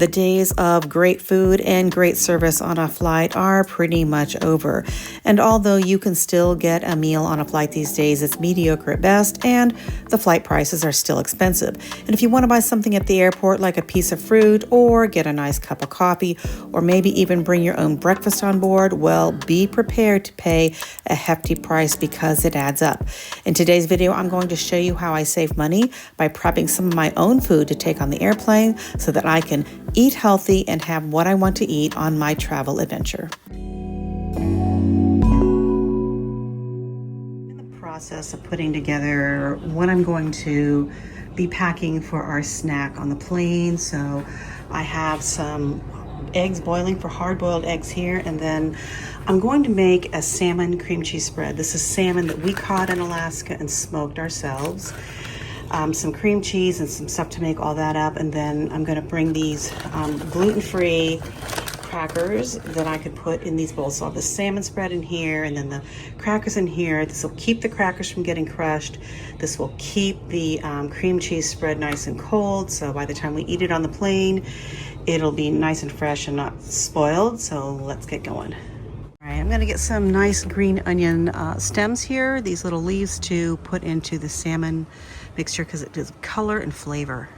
The days of great food and great service on a flight are pretty much over. And although you can still get a meal on a flight these days, it's mediocre at best, and the flight prices are still expensive. And if you want to buy something at the airport like a piece of fruit or get a nice cup of coffee or maybe even bring your own breakfast on board, well, be prepared to pay a hefty price because it adds up. In today's video, I'm going to show you how I save money by prepping some of my own food to take on the airplane so that I can eat healthy and have what I want to eat on my travel adventure. I'm in the process of putting together what I'm going to be packing for our snack on the plane. So I have some eggs boiling for hard-boiled eggs here, and then I'm going to make a salmon cream cheese spread. This is salmon that we caught in Alaska and smoked ourselves. Some cream cheese and some stuff to make all that up, and then I'm going to bring these gluten-free crackers that I could put in these bowls. So I'll have the salmon spread in here and then the crackers in here. This will keep the crackers from getting crushed. This will keep the cream cheese spread nice and cold, so by the time we eat it on the plane, it'll be nice and fresh and not spoiled. So let's get going. All right, I'm going to get some nice green onion stems here, these little leaves to put into the salmon mixture because it gives color and flavor.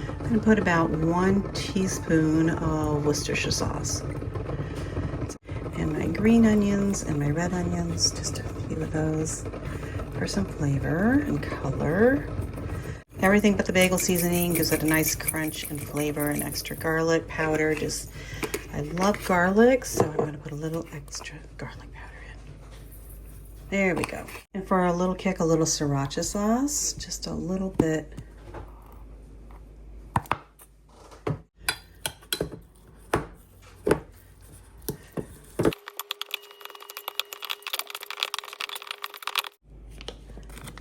I'm going to put about 1 teaspoon of Worcestershire sauce. And my green onions and my red onions, just a few of those for some flavor and color. Everything but the bagel seasoning gives it a nice crunch and flavor, and extra garlic powder. I love garlic, so I'm going to put a little extra garlic powder in. There we go. And for a little kick, a little sriracha sauce, just a little bit.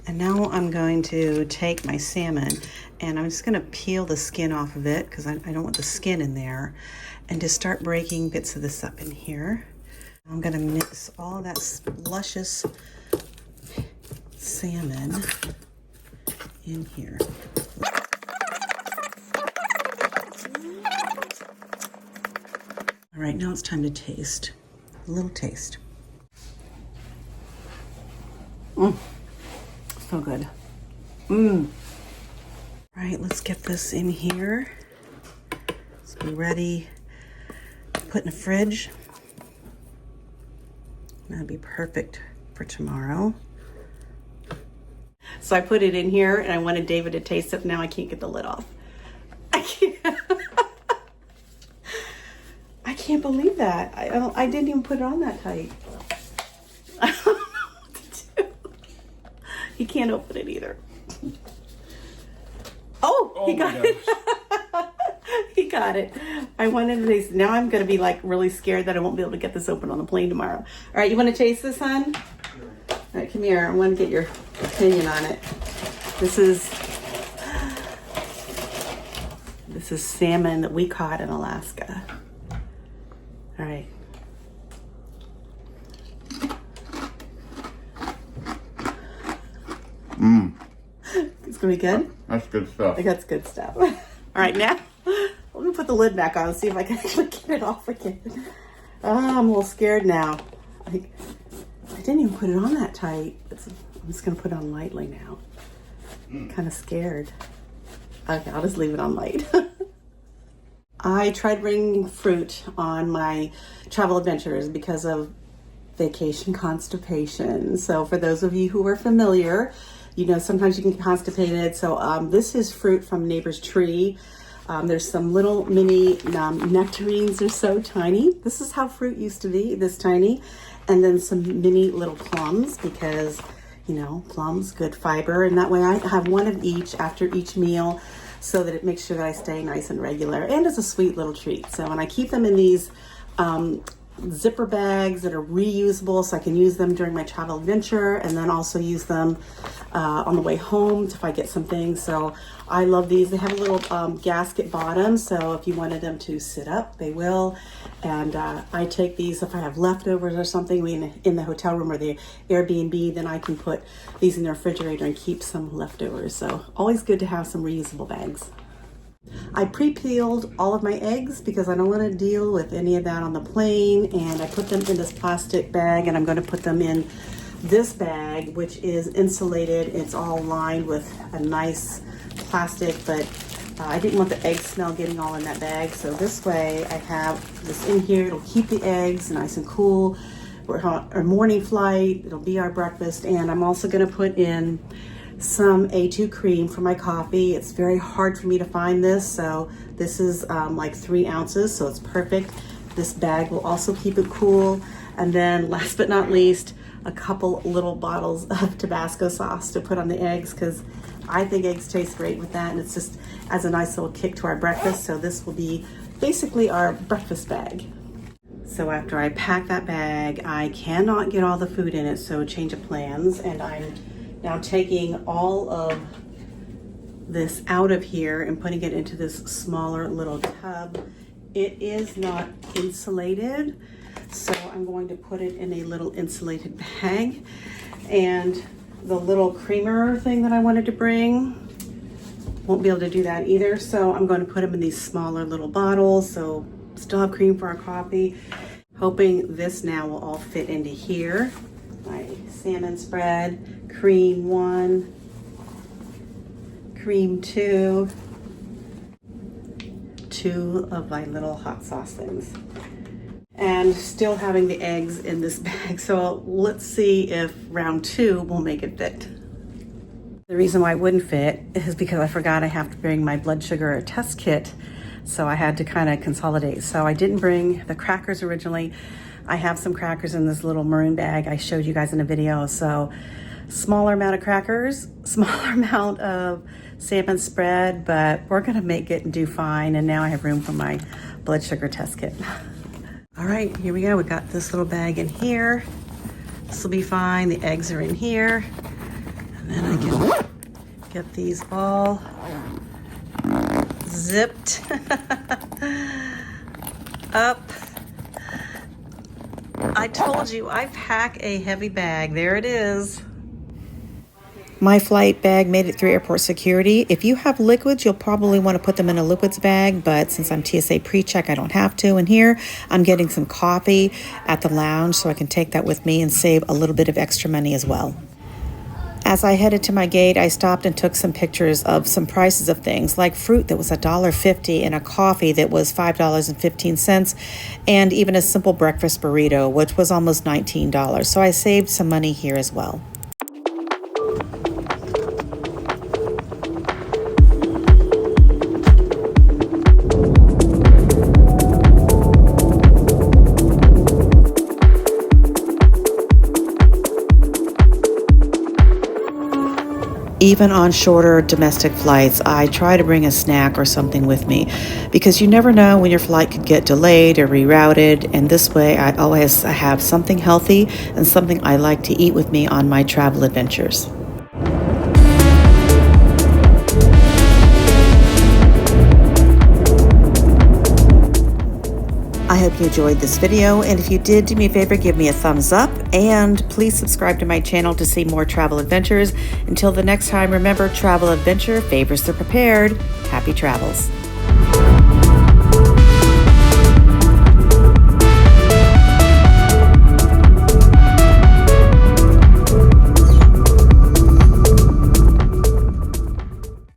And now I'm going to take my salmon and I'm just going to peel the skin off of it because I don't want the skin in there, and just start breaking bits of this up in here. I'm going to mix all of that luscious salmon in here. All right, now it's time to taste. A little taste. So good. All right, let's get this in here. Let's be ready to put in the fridge. That'll be perfect for tomorrow. So I put it in here and I wanted David to taste it. Now I can't get the lid off. I can't believe that. I didn't even put it on that tight. He can't open it either. Oh, he got it. He got it. I wanted to taste. Now I'm going to be like really scared that I won't be able to get this open on the plane tomorrow. All right, you want to taste this, hon? All right, come here. I want to get your opinion on it. This is salmon that we caught in Alaska. All right. It's gonna be good? That's good stuff. That's good stuff. All right, now let me put the lid back on and see if I can actually get it off again. Oh, I'm a little scared now. I didn't even put it on that tight. I'm just gonna put it on lightly now. Kind of scared. Okay, I'll just leave it on light. I tried bringing fruit on my travel adventures because of vacation constipation. So for those of you who are familiar, you know, sometimes you can get constipated. So this is fruit from neighbor's tree. There's some little mini nectarines. They're so tiny. This is how fruit used to be, this tiny. And then some mini little plums because, you know, plums, good fiber. And that way I have one of each after each meal so that it makes sure that I stay nice and regular. And it's a sweet little treat. So, and I keep them in these zipper bags that are reusable, so I can use them during my travel adventure, and then also use them on the way home if I get some things. So I love these. They have a little gasket bottom, so if you wanted them to sit up, they will. And I take these if I have leftovers or something in the hotel room or the Airbnb, then I can put these in the refrigerator and keep some leftovers. So always good to have some reusable bags. I pre-peeled all of my eggs because I don't want to deal with any of that on the plane, and I put them in this plastic bag, and I'm going to put them in this bag, which is insulated. It's all lined with a nice plastic, but I didn't want the egg smell getting all in that bag, so this way I have this in here. It'll keep the eggs nice and cool. We're on our morning flight, it'll be our breakfast, and I'm also going to put in some A2 cream for my coffee. It's very hard for me to find this, so this is like 3 ounces, so it's perfect. This bag will also keep it cool. And then last but not least, a couple little bottles of Tabasco sauce to put on the eggs, because I think eggs taste great with that, and it's just as a nice little kick to our breakfast. So this will be basically our breakfast bag. So after I pack that bag, I cannot get all the food in it, so change of plans, and I'm now taking all of this out of here and putting it into this smaller little tub. It is not insulated, so I'm going to put it in a little insulated bag. And the little creamer thing that I wanted to bring, won't be able to do that either, so I'm going to put them in these smaller little bottles, so still have cream for our coffee. Hoping this now will all fit into here. My salmon spread, cream 1, cream 2, 2 of my little hot sauce things, and still having the eggs in this bag. So let's see if round 2 will make it fit. The reason why it wouldn't fit is because I forgot I have to bring my blood sugar test kit, so I had to kind of consolidate. So I didn't bring the crackers originally. I have some crackers in this little maroon bag I showed you guys in a video. So smaller amount of crackers, smaller amount of salmon spread, but we're gonna make it and do fine. And now I have room for my blood sugar test kit. All right, here we go. We got this little bag in here. This will be fine. The eggs are in here. And then I can get these all zipped up. I told you I pack a heavy bag. There it is. My flight bag made it through airport security. If you have liquids, you'll probably want to put them in a liquids bag, but since I'm TSA pre-check, I don't have to. And here, I'm getting some coffee at the lounge, so I can take that with me and save a little bit of extra money as well. As I headed to my gate, I stopped and took some pictures of some prices of things, like fruit that was $1.50 and a coffee that was $5.15, and even a simple breakfast burrito, which was almost $19. So I saved some money here as well. Even on shorter domestic flights, I try to bring a snack or something with me, because you never know when your flight could get delayed or rerouted, and this way I always have something healthy and something I like to eat with me on my travel adventures. I hope you enjoyed this video, and if you did, do me a favor, give me a thumbs up, and please subscribe to my channel to see more travel adventures. Until the next time, remember, travel adventure favors the prepared. Happy travels.